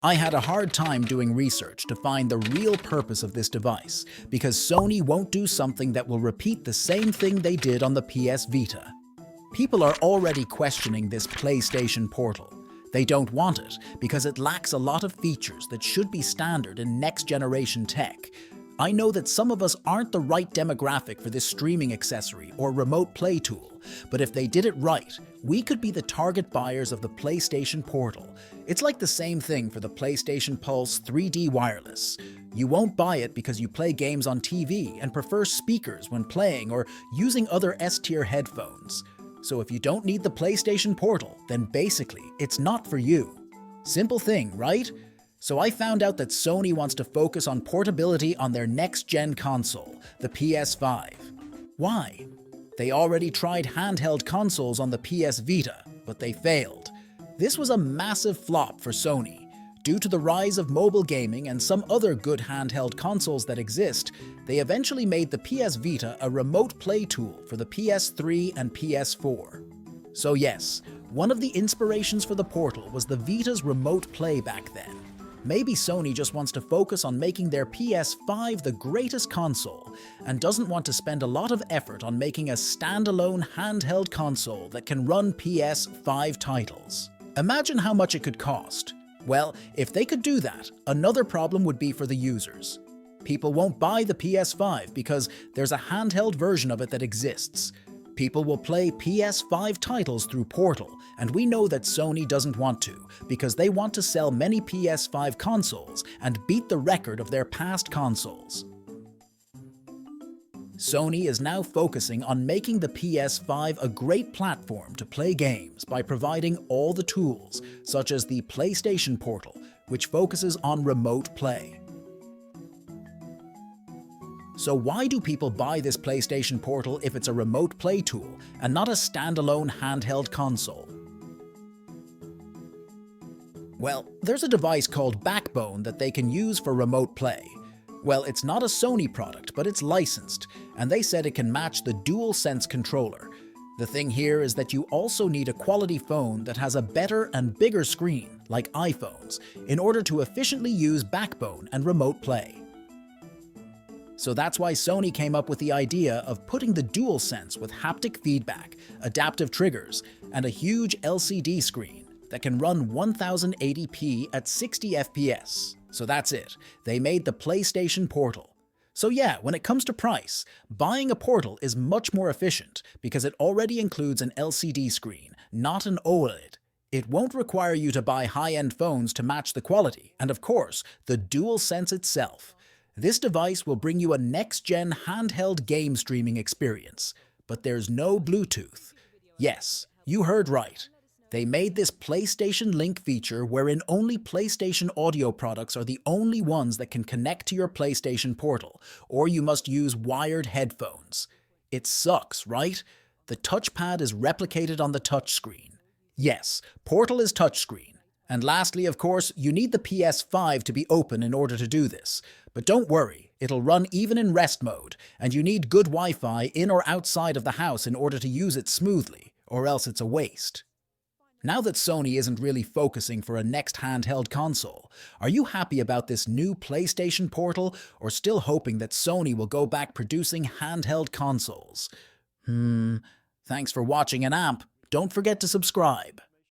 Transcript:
I had a hard time doing research to find the real purpose of this device because Sony won't do something that will repeat the same thing they did on the PS Vita. People are already questioning this PlayStation Portal. They don't want it because it lacks a lot of features that should be standard in next-generation tech. I know that some of us aren't the right demographic for this streaming accessory or remote play tool, but if they did it right, we could be the target buyers of the PlayStation Portal. It's like the same thing for the PlayStation Pulse 3D Wireless. You won't buy it because you play games on TV and prefer speakers when playing or using other S-tier headphones. So if you don't need the PlayStation Portal, then basically it's not for you. Simple thing, right? So I found out that Sony wants to focus on portability on their next-gen console, the PS5. Why? They already tried handheld consoles on the PS Vita, but they failed. This was a massive flop for Sony. Due to the rise of mobile gaming and some other good handheld consoles that exist, they eventually made the PS Vita a remote play tool for the PS3 and PS4. So yes, one of the inspirations for the Portal was the Vita's remote play back then. Maybe Sony just wants to focus on making their PS5 the greatest console and doesn't want to spend a lot of effort on making a standalone handheld console that can run PS5 titles. Imagine how much it could cost. Well, if they could do that, another problem would be for the users. People won't buy the PS5 because there's a handheld version of it that exists. People will play PS5 titles through Portal, and we know that Sony doesn't want to, because they want to sell many PS5 consoles and beat the record of their past consoles. Sony is now focusing on making the PS5 a great platform to play games by providing all the tools, such as the PlayStation Portal, which focuses on remote play. So why do people buy this PlayStation Portal if it's a remote play tool and not a standalone handheld console? Well, there's a device called Backbone that they can use for remote play. Well, it's not a Sony product, but it's licensed, and they said it can match the DualSense controller. The thing here is that you also need a quality phone that has a better and bigger screen, like iPhones, in order to efficiently use Backbone and remote play. So that's why Sony came up with the idea of putting the DualSense with haptic feedback, adaptive triggers, and a huge LCD screen that can run 1080p at 60 FPS. So that's it. They made the PlayStation Portal. So yeah, when it comes to price, buying a Portal is much more efficient because it already includes an LCD screen, not an OLED. It won't require you to buy high-end phones to match the quality, and of course, the DualSense itself. This device will bring you a next-gen handheld game streaming experience, but there's no Bluetooth. Yes, you heard right. They made this PlayStation Link feature wherein only PlayStation audio products are the only ones that can connect to your PlayStation Portal, or you must use wired headphones. It sucks, right? The touchpad is replicated on the touchscreen. Yes, Portal is touchscreen. And lastly, of course, you need the PS5 to be open in order to do this. But don't worry, it'll run even in rest mode, and you need good Wi-Fi in or outside of the house in order to use it smoothly, or else it's a waste. Now that Sony isn't really focusing for a next handheld console, are you happy about this new PlayStation Portal, or still hoping that Sony will go back producing handheld consoles? Thanks for watching an amp. Don't forget to subscribe.